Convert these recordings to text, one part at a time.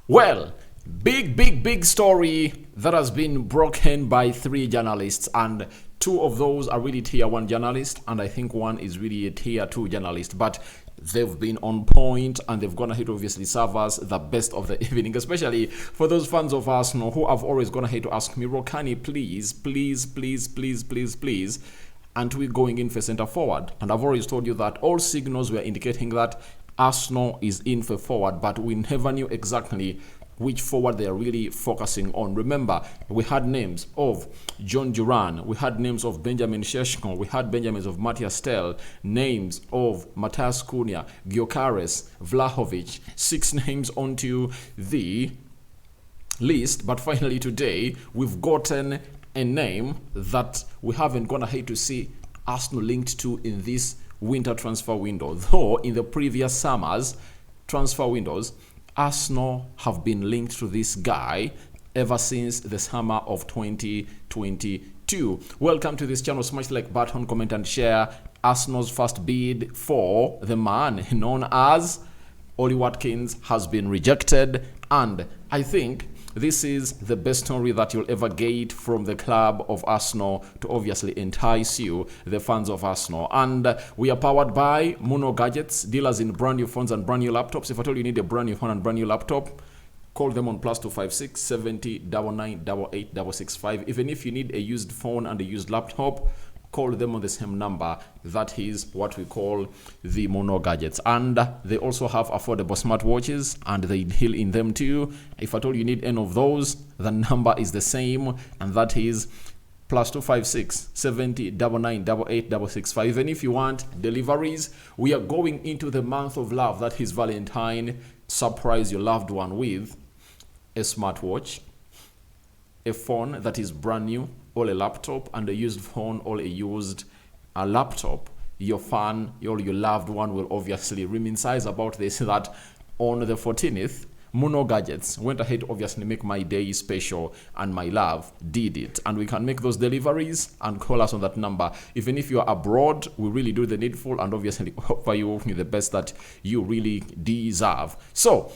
Well, big story that has been broken by three journalists, and two of those are really tier one journalists, and I think one is really a tier two journalist. But they've been on point and they've gone ahead to obviously serve us the best of the evening, especially for those fans of Arsenal who have always gone ahead to ask me, Rokani, please, aren't we going in for centre forward? And I've always told you that all signals were indicating that Arsenal is in for forward, but we never knew exactly which forward they are really focusing on. Remember, we had names of John Duran, we had names of Benjamin Sheshko, we had Benjamins of Matthias Tell, names of Matthias Cunha, Gyökeres, Vlahovic, 6 names onto the list. But finally today, we've gotten a name that we haven't gone ahead to see Arsenal linked to in this winter transfer window. Though in the previous summer's transfer windows, Arsenal have been linked to this guy ever since the summer of 2022. Welcome to this channel. Smash the like button, comment and share. Arsenal's first bid for the man known as Ollie Watkins has been rejected, and I think this is the best story that you'll ever get from the club of Arsenal to obviously entice you, the fans of Arsenal. And we are powered by Mono Gadgets, dealers in brand new phones and brand new laptops. If at all you need a brand new phone and brand new laptop, call them on +256 70 99 88 665. Even if you need a used phone and a used laptop, call them on the same number. That is what we call the Mono Gadgets. And they also have affordable smartwatches and they deal in them too. If at all you need any of those, the number is the same, and that is +256 70 99 88 665. Even if you want deliveries, we are going into the month of love, that is Valentine. Surprise your loved one with a smartwatch, a phone that is brand new, or a laptop, and a used phone or a used laptop. Your fan, your loved one will obviously reminisce about this, that on the 14th, Mono Gadgets went ahead to obviously make my day special, and my love did it. And we can make those deliveries and call us on that number. Even if you are abroad, we really do the needful and obviously offer you the best that you really deserve. So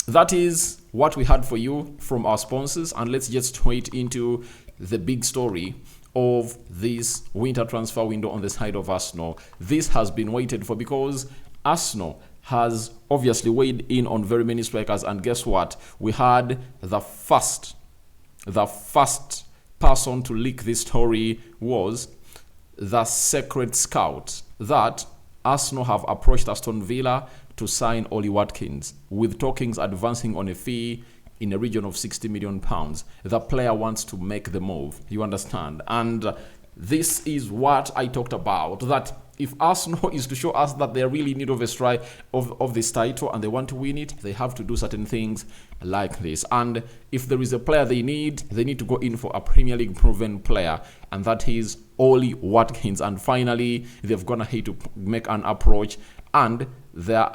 that is what we had for you from our sponsors, and let's get straight into the big story of this winter transfer window on the side of Arsenal. This has been waited for because Arsenal has obviously weighed in on very many strikers, and guess what? We had the first person to leak this story was the secret scout that Arsenal have approached Aston Villa to sign Ollie Watkins, with talkings advancing on a fee in a region of £60 million. The player wants to make the move, you understand? And this is what I talked about, that if Arsenal is to show us that they are really in need of a strike of this title and they want to win it, they have to do certain things like this. And if there is a player they need to go in for a Premier League proven player, and that is Ollie Watkins. And finally, they've gone ahead to make an approach, and they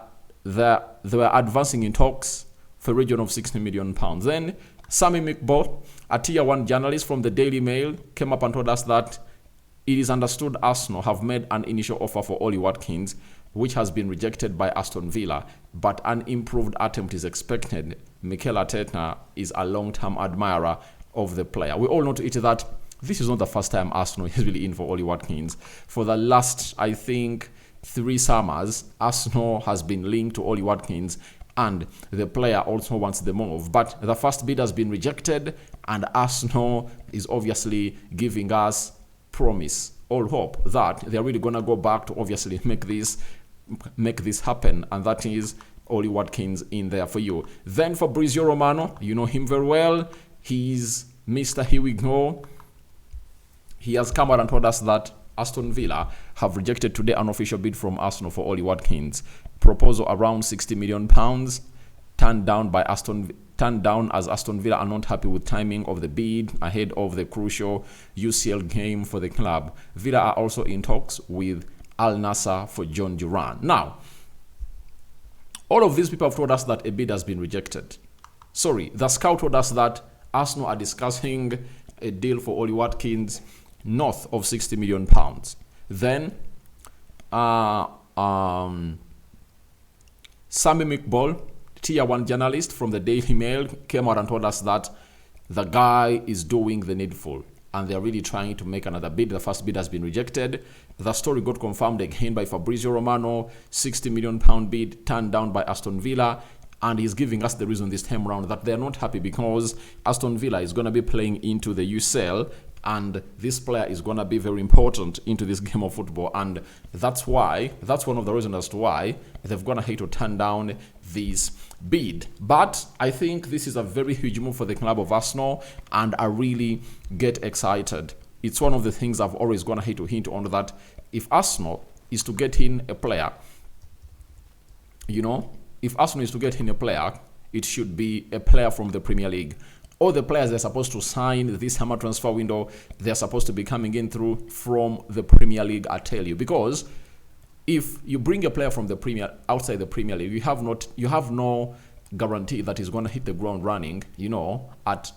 were advancing in talks for a region of £60 million. Then Sammy McBall, a tier 1 journalist from the Daily Mail, came up and told us that it is understood Arsenal have made an initial offer for Ollie Watkins, which has been rejected by Aston Villa, but an improved attempt is expected. Mikel Arteta is a long-term admirer of the player. We all know to it that this is not the first time Arsenal is really in for Ollie Watkins. For the last, I think, 3 summers, Arsenal has been linked to Ollie Watkins, and the player also wants the move. But the first bid has been rejected, and Arsenal is obviously giving us promise, all hope, that they're really going to go back to obviously make this happen, and that is Ollie Watkins in there for you. Then Fabrizio Romano, you know him very well. He's Mr. Here We Go. He has come out and told us that Aston Villa have rejected today an official bid from Arsenal for Ollie Watkins. Proposal around £60 million, turned down as Aston Villa are not happy with timing of the bid ahead of the crucial UCL game for the club. Villa are also in talks with Al Nassr for John Duran. Now, all of these people have told us that a bid has been rejected. Sorry, the scout told us that Arsenal are discussing a deal for Ollie Watkins north of £60 million. Then Sammy McBall tier 1 journalist from the Daily Mail came out and told us that the guy is doing the needful and they're really trying to make another bid. The first bid has been rejected. The story got confirmed again by Fabrizio Romano, £60 million bid turned down by Aston Villa. And he's giving us the reason this time around that they're not happy because Aston Villa is going to be playing into the UCL and this player is going to be very important into this game of football. And that's one of the reasons as to why they've gone ahead to turn down this bid. But I think this is a very huge move for the club of Arsenal and I really get excited. It's one of the things I've always gone ahead to hint on, that if Arsenal is to get in a player, if Arsenal is to get in a player, it should be a player from the Premier League. All the players they're supposed to sign this summer transfer window, they're supposed to be coming in through from the Premier League, I tell you. Because if you bring a player from the outside the Premier League, you have no guarantee that he's going to hit the ground running, at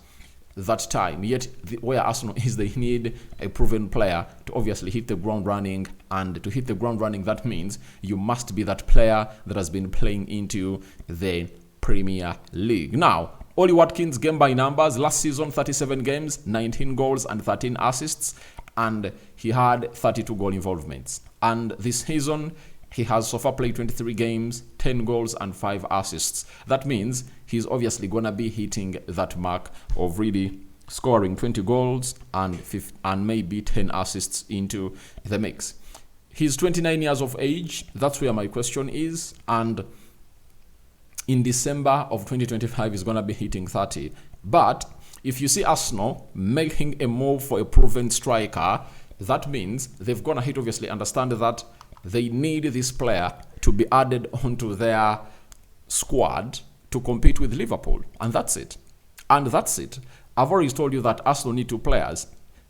that time. Yet where Arsenal is, they need a proven player to obviously hit the ground running, and to hit the ground running, that means you must be that player that has been playing into the Premier League. Now, Ollie Watkins, game by numbers, last season 37 games, 19 goals and 13 assists, and he had 32 goal involvements. And this season he has so far played 23 games, 10 goals and 5 assists. That means he's obviously going to be hitting that mark of really scoring 20 goals and maybe 10 assists into the mix. He's 29 years of age. That's where my question is. And in December of 2025, he's going to be hitting 30. But if you see Arsenal making a move for a proven striker, that means they've gone ahead, obviously understand that they need this player to be added onto their squad to compete with Liverpool. And that's it. I've already told you that Arsenal need 2 players.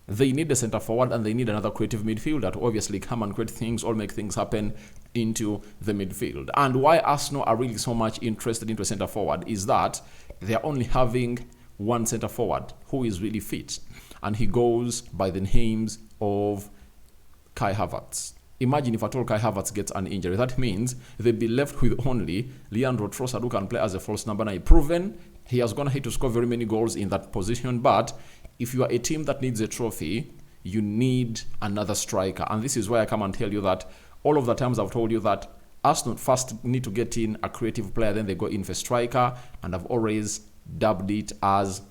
They need a centre forward and they need another creative midfielder to obviously come and create things or make things happen into the midfield. And why Arsenal are really so much interested into a centre forward is that they're only having one centre forward who is really fit. And he goes by the names of Kai Havertz. Imagine if at all Kai Havertz gets an injury. That means they'll be left with only Leandro Trossard, who can play as a false number 9. Proven, he has gone ahead to score very many goals in that position. But if you are a team that needs a trophy, you need another striker. And this is why I come and tell you that all of the times I've told you that Arsenal first need to get in a creative player, then they go in for striker. And I've always dubbed it as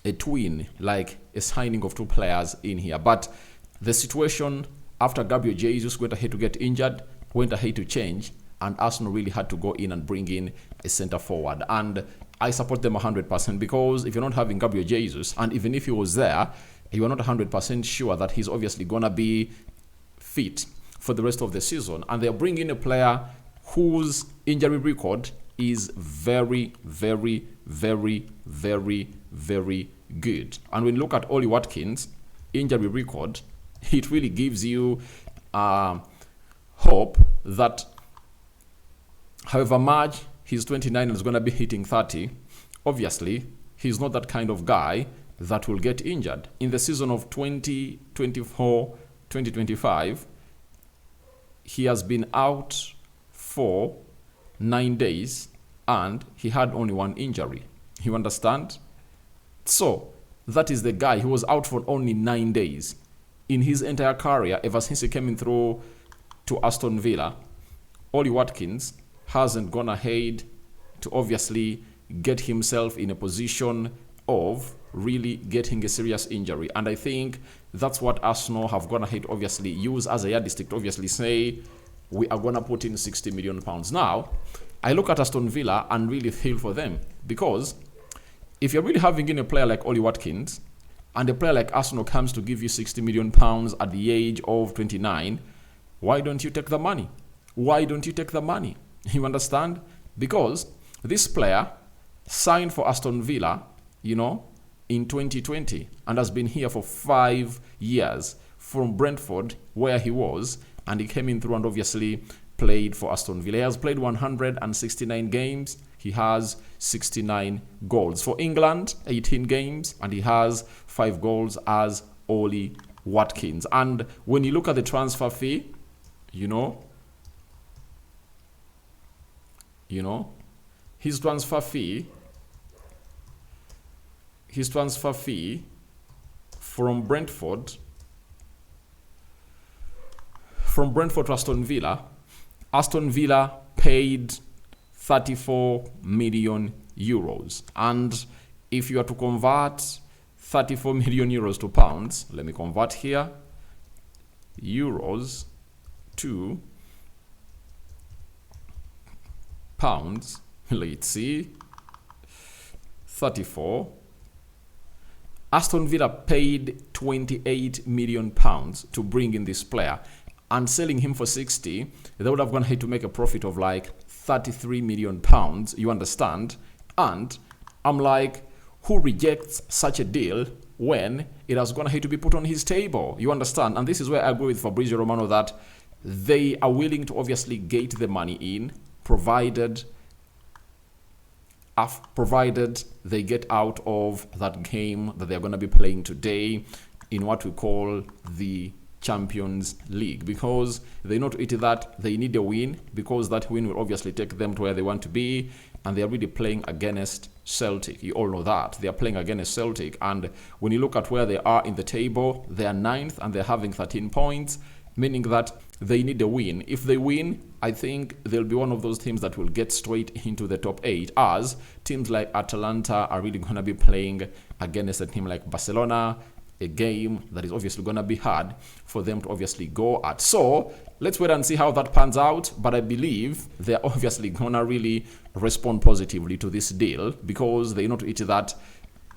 a twin, like a signing of 2 players in here. But the situation after Gabriel Jesus went ahead to get injured, went ahead to change, and Arsenal really had to go in and bring in a centre forward. And I support them 100% because if you're not having Gabriel Jesus, and even if he was there, you are not 100% sure that he's obviously going to be fit for the rest of the season. And they're bringing a player whose injury record is very, very, very, very, very good. And when you look at Ollie Watkins' injury record, it really gives you hope that however much he's 29 and is going to be hitting 30, obviously he's not that kind of guy that will get injured. In the season of 2024-2025, he has been out for 9 days and he had only 1 injury. You understand? So that is the guy who was out for only 9 days. In his entire career, ever since he came in through to Aston Villa, Ollie Watkins hasn't gone ahead to obviously get himself in a position of really getting a serious injury. And I think that's what Arsenal have gone ahead obviously use as a yardstick to obviously say, we are going to put in £60 million. Now, I look at Aston Villa and really feel for them, because if you're really having in a player like Ollie Watkins, and a player like Arsenal comes to give you £60 million at the age of 29, why don't you take the money? Why don't you take the money? You understand? Because this player signed for Aston Villa, in 2020 and has been here for 5 years from Brentford, where he was, and he came in through and obviously played for Aston Villa. He has played 169 games. He has 69 goals. For England, 18 games, and he has 5 goals as Ollie Watkins. And when you look at the transfer fee, his transfer fee from Brentford to Aston Villa paid 34 million euros. And if you are to convert 34 million euros to pounds, let me convert here, euros to pounds. Let's see, 34. Aston Villa paid 28 million pounds to bring in this player, and selling him for 60, they would have gone ahead to make a profit of like 33 million pounds, you understand? And I'm like, who rejects such a deal when it has gone ahead to be put on his table? You understand? And this is where I agree with Fabrizio Romano that they are willing to obviously gate the money in, provided they get out of that game that they're going to be playing today in what we call the Champions League, because they know to it that they need a win, because that win will obviously take them to where they want to be, and they are really playing against Celtic. You all know that they are playing against Celtic, and when you look at where they are in the table, they are 9th and they're having 13 points, meaning that they need a win. If they win, I think they'll be one of those teams that will get straight into the top 8, as teams like Atalanta are really going to be playing against a team like Barcelona, a game that is obviously going to be hard for them to obviously go at. So let's wait and see how that pans out, but I believe they're obviously going to really respond positively to this deal, because they know to it that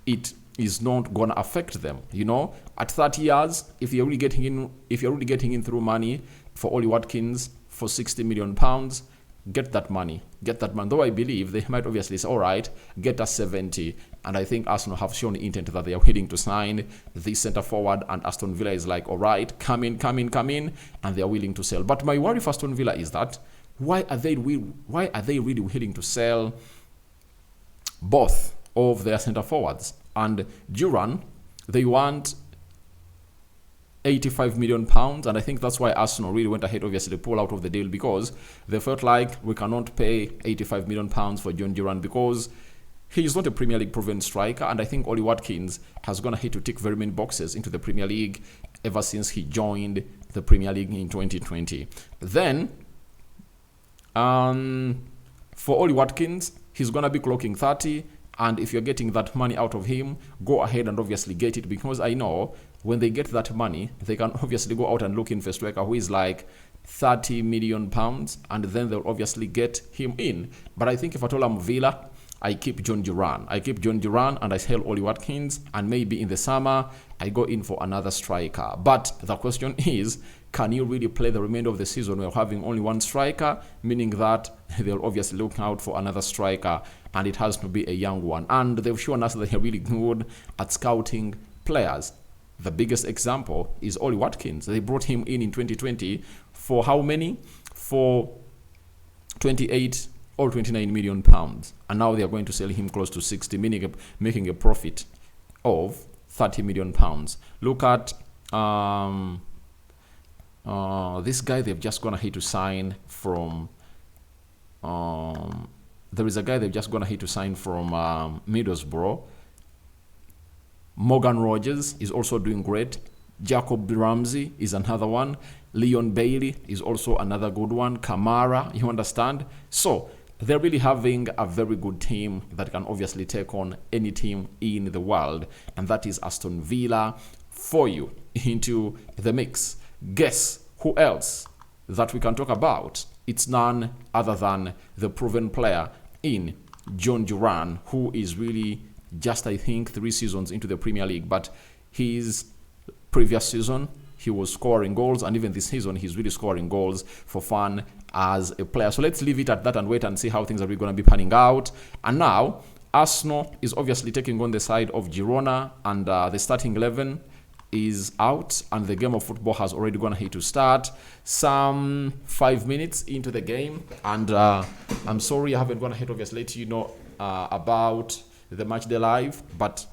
it is not going to affect them. You know, at 30 years, if you're really getting in through money for Ollie Watkins for 60 million pounds, get that money. Though I believe they might obviously say, all right, get us 70. And I think Arsenal have shown intent that they are willing to sign this centre forward, and Aston Villa is like, all right, come in, and they are willing to sell. But my worry for Aston Villa is that why are they really willing to sell both of their centre forwards? And Duran, they want 85 million pounds, and I think that's why Arsenal really went ahead obviously to pull out of the deal, because they felt like we cannot pay 85 million pounds for John Duran, because he is not a Premier League proven striker, and I think Ollie Watkins has gone ahead to tick very many boxes into the Premier League ever since he joined the Premier League in 2020. Then for Ollie Watkins, he's gonna be clocking 30. And if you're getting that money out of him, go ahead and obviously get it, because I know when they get that money, they can obviously go out and look in for a striker who is like 30 million pounds, and then they'll obviously get him in. But I think if at all I'm Villa, I keep John Duran. And I sell Ollie Watkins, and maybe in the summer, I go in for another striker. But the question is, can you really play the remainder of the season while having only one striker? Meaning that they'll obviously look out for another striker, and it has to be a young one. And they've shown us that they're really good at scouting players. The biggest example is Ollie Watkins. They brought him in 2020 for how many? For 28 or 29 million pounds. And now they are going to sell him close to 60, meaning making a profit of 30 million pounds. Look at this guy they've just gone ahead to sign from there is a guy they've just gone ahead to sign from Middlesbrough. Morgan Rogers is also doing great. Jacob Ramsey is another one. Leon Bailey is also another good one. Kamara, you understand? So they're really having a very good team that can obviously take on any team in the world, and that is Aston Villa for you into the mix. Guess who else that we can talk about? It's none other than the proven player in John Duran, who is really just, I think, 3 seasons into the Premier League. But his previous season, he was scoring goals, and even this season, he's really scoring goals for fun as a player. So let's leave it at that and wait and see how things are really going to be panning out. And now, Arsenal is obviously taking on the side of Girona, and the starting 11 is out, and the game of football has already gone ahead to start. Some 5 minutes into the game, and I'm sorry I haven't gone ahead obviously let you know about the match day live, but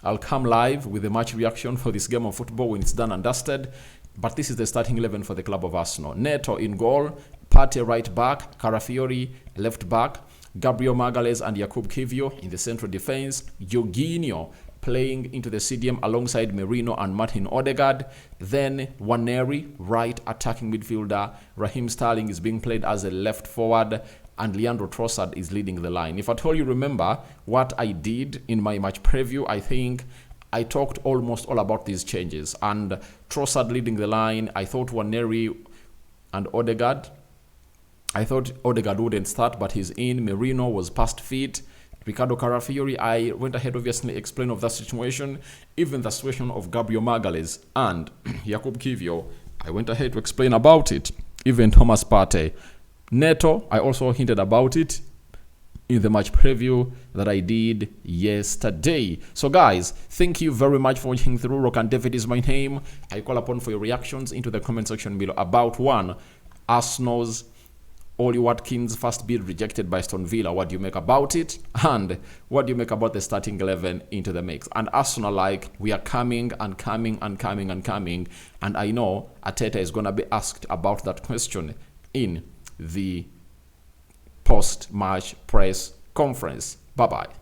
I'll come live with the match reaction for this game of football when it's done and dusted. But this is the starting 11 for the club of Arsenal. Neto in goal, Partey right back, Carafiori left back, Gabriel Magalhaes and Jakub Kivio in the central defense, Jorginho playing into the CDM alongside Merino and Martin Odegaard. Then Waneri, right attacking midfielder. Raheem Sterling is being played as a left forward, and Leandro Trossard is leading the line. If at all you remember what I did in my match preview, I think I talked almost all about these changes. And Trossard leading the line, I thought Waneri and Odegaard. I thought Odegaard wouldn't start, but he's in. Merino was past fit. Ricardo Carafiori, I went ahead obviously explain of that situation. Even the situation of Gabriel Magalhaes and Jakub Kivio, I went ahead to explain about it. Even Thomas Partey. Neto, I also hinted about it in the match preview that I did yesterday. So guys, thank you very much for watching through. Rokani David is my name. I call upon for your reactions into the comment section below about one, Arsenal's Ollie Watkins first bid rejected by Aston Villa. What do you make about it? And what do you make about the starting 11 into the mix? And Arsenal, like, we are coming and coming and coming and coming. And I know Arteta is going to be asked about that question in the post-match press conference. Bye-bye.